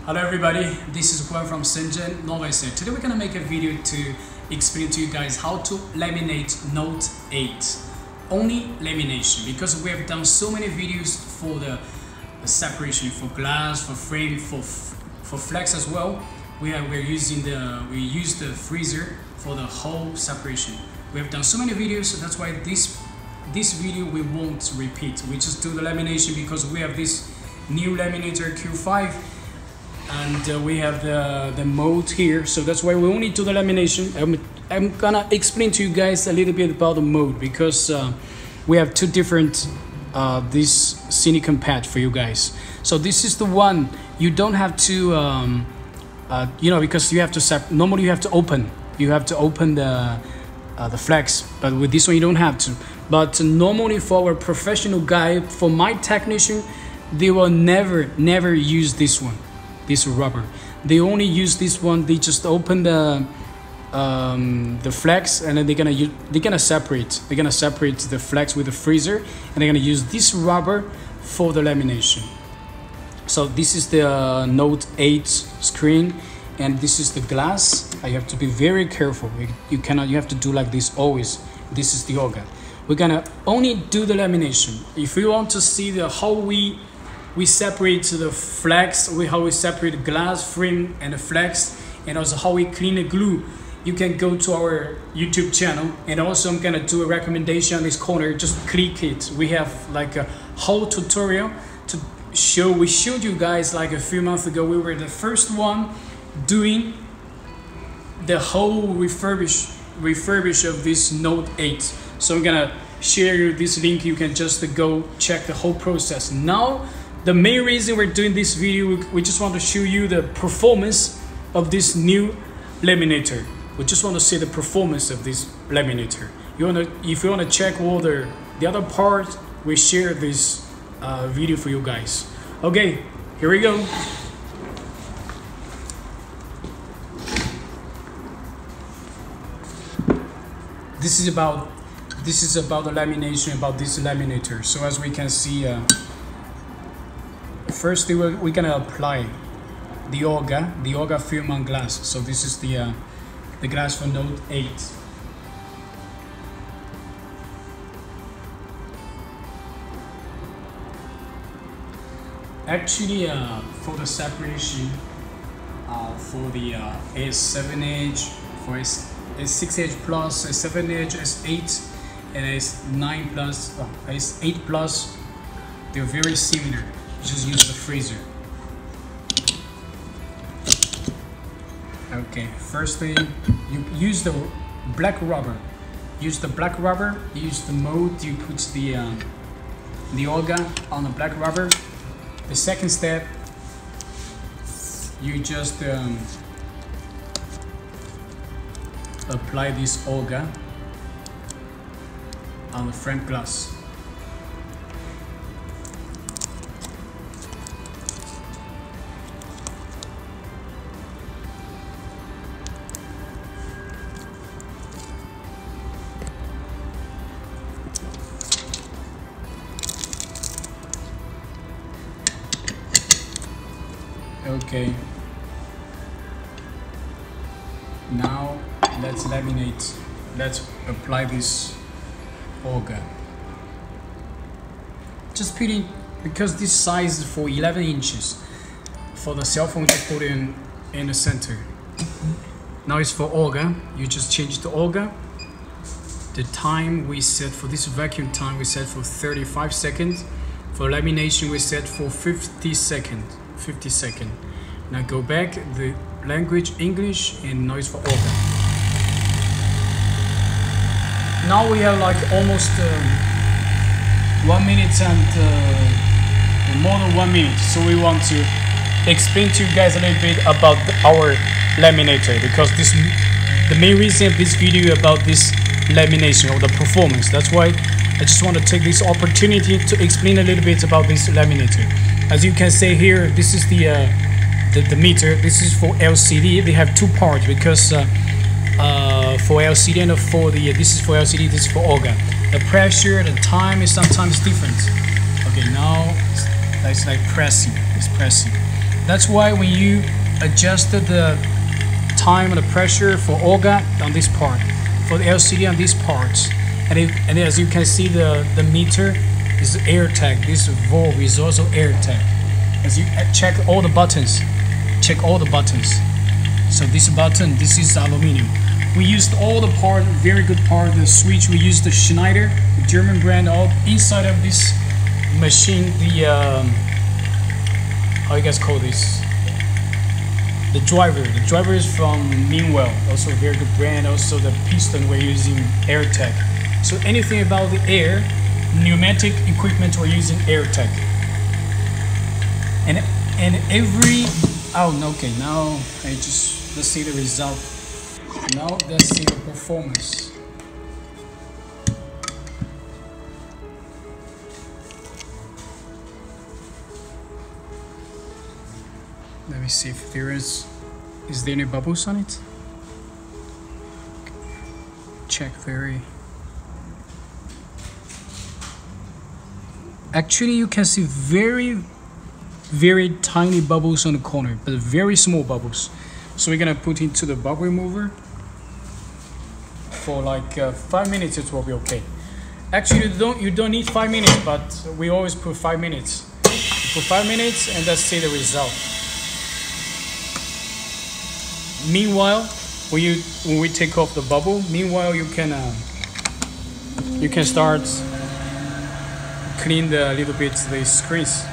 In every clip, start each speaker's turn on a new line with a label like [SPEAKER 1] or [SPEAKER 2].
[SPEAKER 1] Hello everybody, this is Juan from Shenzhen, Novecel. Today we're gonna make a video to explain to you guys how to laminate Note 8. Only lamination, because we have done so many videos for the separation, for glass, for frame, for flex as well. We use the freezer for the whole separation. We have done so many videos, so that's why this video we won't repeat. We just do the lamination because we have this new laminator Q5 and we have the mode here, so that's why we only do the lamination. I'm gonna explain to you guys a little bit about the mode because we have two different this silicone pad for you guys. So this is the one you don't have to because you have to normally you have to open the flex, but with this one you don't have to. But normally for our professional guy, for my technician, they will never use this one, this rubber. They only use this one. They just open the flex, and then they're gonna separate the flex with the freezer, and they're gonna use this rubber for the lamination. So this is the Note 8 screen, and this is the glass. I have to be very careful. You have to do like this always. This is the organ. We're gonna only do the lamination. If you want to see how we separate the flex, how we separate the glass frame and the flex, and also how we clean the glue, you can go to our YouTube channel. And also I'm gonna do a recommendation on this corner. Just click it. We have like a whole tutorial to show. We showed you guys like a few months ago. We were the first one doing the whole refurbish of this Note 8. So I'm gonna share you this link. You can just go check the whole process. Now, the main reason we're doing this video, we just want to show you the performance of this new laminator. We just want to see the performance of this laminator. If you wanna check all the other part, we share this video for you guys. Okay, here we go. This is about the lamination, about this laminator. So as we can see, first we're gonna apply the Orga film on glass. So this is the glass for Note 8. Actually, for the separation, for the S7 edge, for S6 edge plus, S7 edge, S8, and S9 plus, S8 plus, they're very similar. Just use the freezer. Okay, firstly, you use the black rubber. Use the black rubber. Use the mold. You put the Orga on the black rubber. The second step, you just apply this Orga on the front glass. Okay, now let's laminate. Let's apply this Orga. Just put in, because this size is for 11 inches. For the cell phone, you put in the center. Now it's for Orga. You just change the Orga. The time we set for this vacuum time, we set for 35 seconds. For lamination, we set for 50 seconds. 50 seconds. Now go back, the language English, and noise for Orga. Now we have like almost 1 minute and more than 1 minute. So we want to explain to you guys a little bit about our laminator, because the main reason of this video about this lamination or the performance. That's why I just want to take this opportunity to explain a little bit about this laminator. As you can see here, this is the meter. This is for LCD. They have two parts because for LCD and for this is for LCD, this is for Orga. The pressure, the time is sometimes different. Okay, now it's like pressing. It's pressing. That's why when you adjusted the time and the pressure for Olga on this part, for the LCD on these parts, and as you can see, the meter is air tag. This valve is also air tag. As you check all the buttons, So this button, this is aluminum. We used all the part, very good part. The switch, we used the Schneider, the German brand. All inside of this machine, the how you guys call this? The driver is from Meanwell, also a very good brand. Also the piston, we're using AirTech. So anything about the air, pneumatic equipment, we're using AirTech. And every, okay, now let's see the result. Now let's see the performance. Let me see if there is there any bubbles on it? Check actually you can see very tiny bubbles on the corner, but very small bubbles. So we're gonna put into the bubble remover for like 5 minutes. It will be okay. Actually you don't need 5 minutes, but we always put 5 minutes. You put 5 minutes and let's see the result. Meanwhile, when we take off the bubble, meanwhile you can start clean the little bit the screens.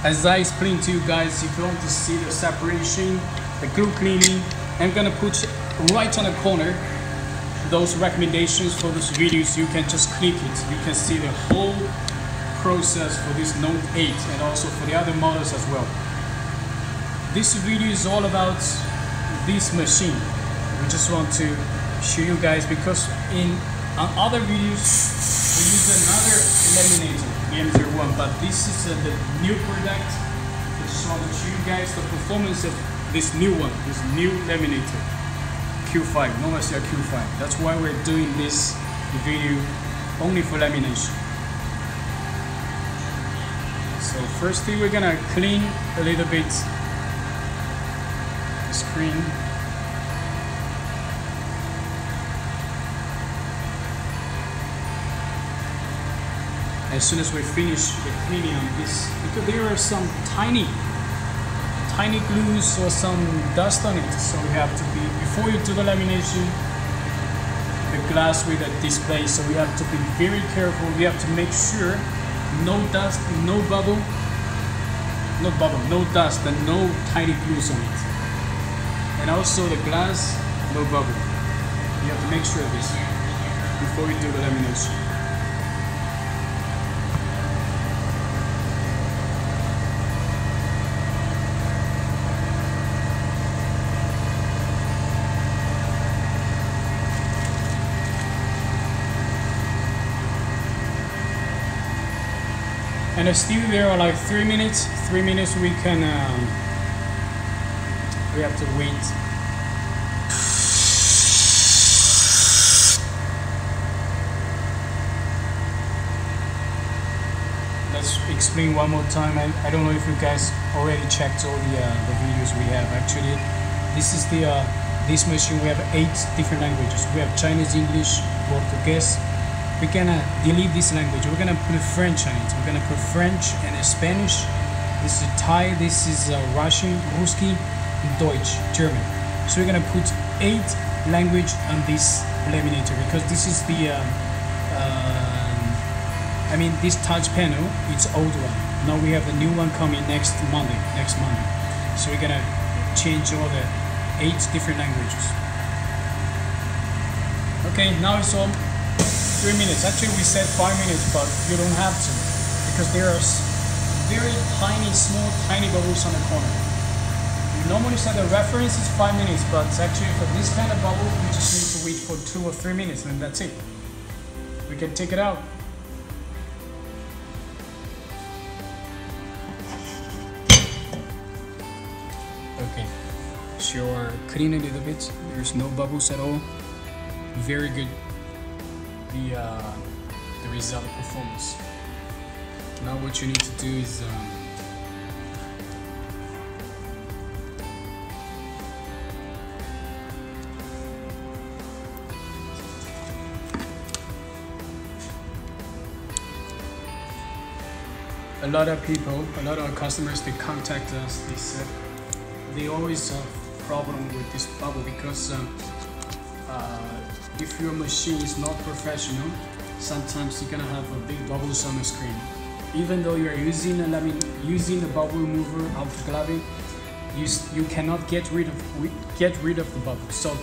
[SPEAKER 1] As I explained to you guys, if you want to see the separation, the glue cleaning, I'm gonna put right on the corner those recommendations for those videos. You can just click it. You can see the whole process for this Note 8 and also for the other models as well. This video is all about this machine. We just want to show you guys because on other videos we use another laminator, the M01, but this is the new product. I just want to show you guys the performance of this new one, this new laminator, Q5, Novecel Q5. That's why we're doing this video only for lamination. So firstly, we're gonna clean a little bit the screen. As soon as we finish the cleaning on this, because there are some tiny glues or some dust on it, so we have to be, before you do the lamination, the glass with the display, so we have to be very careful. We have to make sure no dust, no dust and no tiny glues on it. And also the glass, no bubble. You have to make sure of this before we do the lamination. And still there are like 3 minutes. 3 minutes we can we have to wait. Let's explain one more time. I don't know if you guys already checked all the videos we have. Actually, this is the this machine. We have 8 different languages. We have Chinese, English, Portuguese. We're gonna delete this language. We're gonna put French on it. We're gonna put French and Spanish. This is Thai. This is Russian, Ruski, and Deutsch, German. So we're gonna put 8 language on this laminator because this is the this touch panel. It's old one. Now we have the new one coming next Monday. So we're gonna change all the 8 different languages. Okay, now it's all 3 minutes. Actually, we said 5 minutes, but you don't have to because there are very tiny bubbles on the corner. We normally say the reference is 5 minutes, but actually for this kind of bubble, you just need to wait for 2 or 3 minutes, and that's it. We can take it out. Okay, sure, clean a little bit. There's no bubbles at all. Very good. The result performance. Now what you need to do is a lot of customers, they contact us. They said they always have problem with this bubble because if your machine is not professional, sometimes you're gonna have a big bubbles on the screen. Even though you're using the bubble remover autoclaving, you cannot get rid of the bubble. So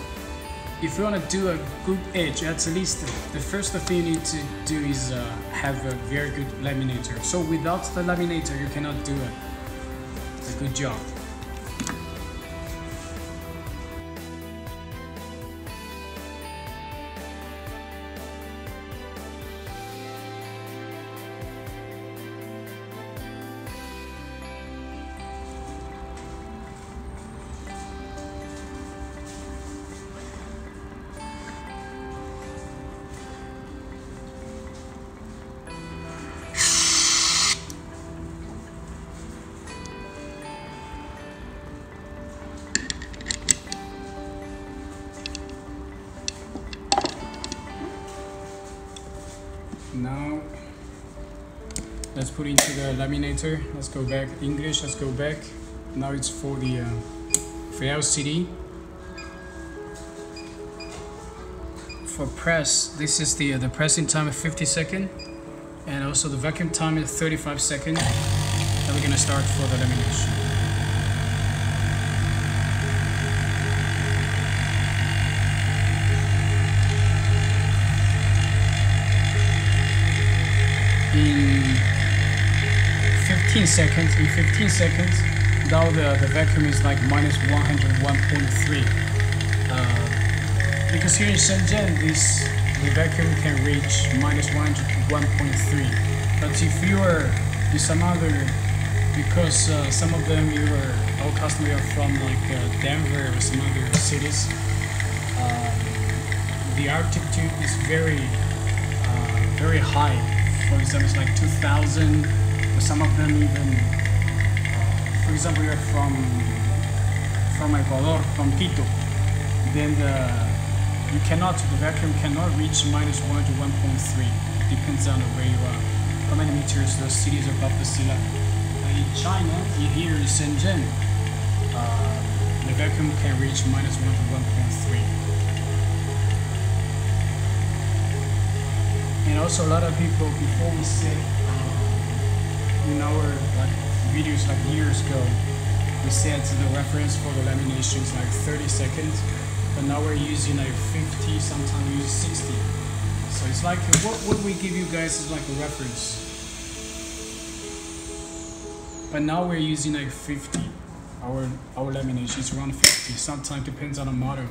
[SPEAKER 1] if you want to do a good edge, at least the first thing you need to do is have a very good laminator. So without the laminator, you cannot do a good job. Now let's put into the laminator. Let's go back English. Let's go back. Now it's for the for LCD. For press, this is the pressing time of 50 seconds, and also the vacuum time is 35 seconds. Then we're gonna start for the lamination. In 15 seconds, now the vacuum is like minus 101.3. Because here in Shenzhen, the vacuum can reach minus 101.3. But if you are in some other, because some of them our customers are from like Denver or some other cities, the altitude is very high. For example, it's like 2,000, or some of them even, for example, we are from Ecuador, from Quito. Then the vacuum cannot reach minus 1 to 1.3. Depends on where you are. How many meters the cities above the sea level. In China, here in Shenzhen, the vacuum can reach minus 1 to 1.3. And also a lot of people, before we said in our videos years ago, we said the reference for the lamination is like 30 seconds, but now we're using like 50, sometimes we use 60. So it's like what we give you guys is like a reference. But now we're using like 50. Our lamination is around 50. Sometimes depends on the model,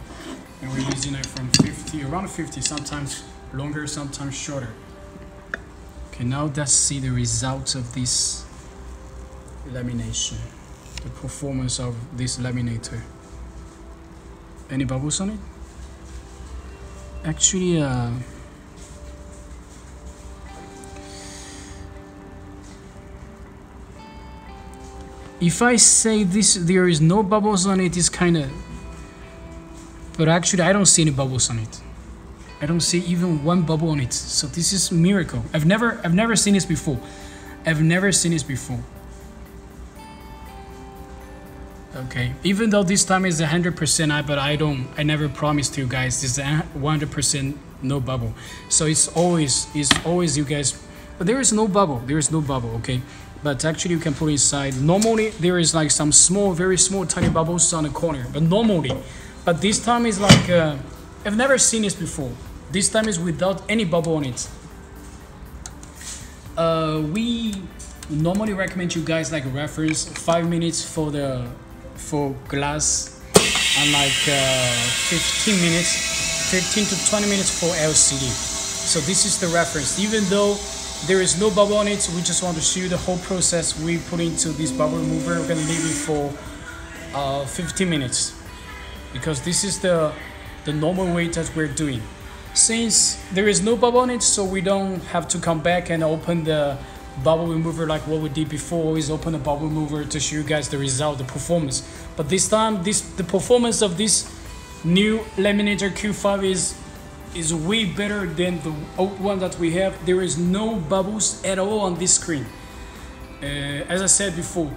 [SPEAKER 1] and we're using it from 50, around 50, sometimes longer, sometimes shorter. Okay, now let's see the results of this lamination, the performance of this laminator. Any bubbles on it? Actually, if I say this, there is no bubbles on it, it's kind of, but actually I don't see any bubbles on it. I don't see even one bubble on it. So this is a miracle. I've never seen this before. I've never seen this before. Okay, even though this time is 100%, but I never promised you guys this is 100% no bubble. So it's always you guys, but there is no bubble. There is no bubble. Okay, but actually you can put inside. Normally there is like some small, very small, tiny bubbles on the corner. But normally, but this time is like I've never seen this before. This time is without any bubble on it. We normally recommend you guys like a reference 5 minutes for glass, and like 15 to 20 minutes for LCD. So this is the reference. Even though there is no bubble on it, we just want to show you the whole process we put into this bubble remover. We're gonna leave it for 15 minutes, because this is the normal way that we're doing. Since there is no bubble on it, so we don't have to come back and open the bubble remover like what we did before. Always open the bubble remover to show you guys the result, the performance. But this time, the performance of this new Laminator Q5 is way better than the old one that we have. There is no bubbles at all on this screen. As I said before,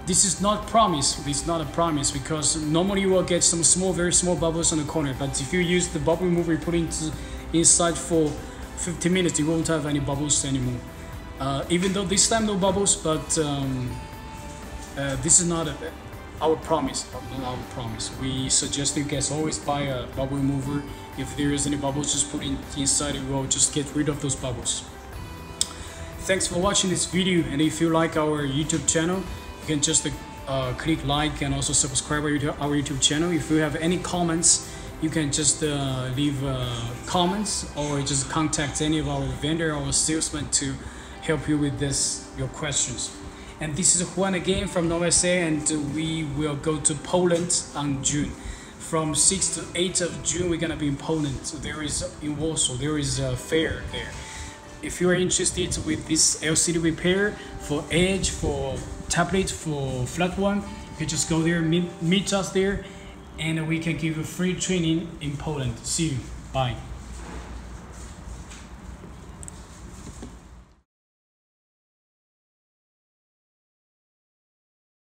[SPEAKER 1] this is not promise. It's not a promise, because normally you will get some small, very small bubbles on the corner. But if you use the bubble remover, you put it inside for 15 minutes, you won't have any bubbles anymore. Even though this time no bubbles, but this is not our promise. Not our promise. We suggest you guys always buy a bubble remover. If there is any bubbles, just put it inside. It will just get rid of those bubbles. Thanks for watching this video, and if you like our YouTube channel, you can just click like and also subscribe our YouTube channel. If you have any comments, you can just leave comments, or just contact any of our vendor or salesman to help you with your questions. And this is Juan again from Novecel, and we will go to Poland on June. From 6th to 8th of June, we're gonna be in Poland. So in Warsaw, there is a fair there. If you are interested with this LCD repair for edge, for tablet, for flat one, you can just go there, meet us there, and we can give you free training in Poland. See you. Bye.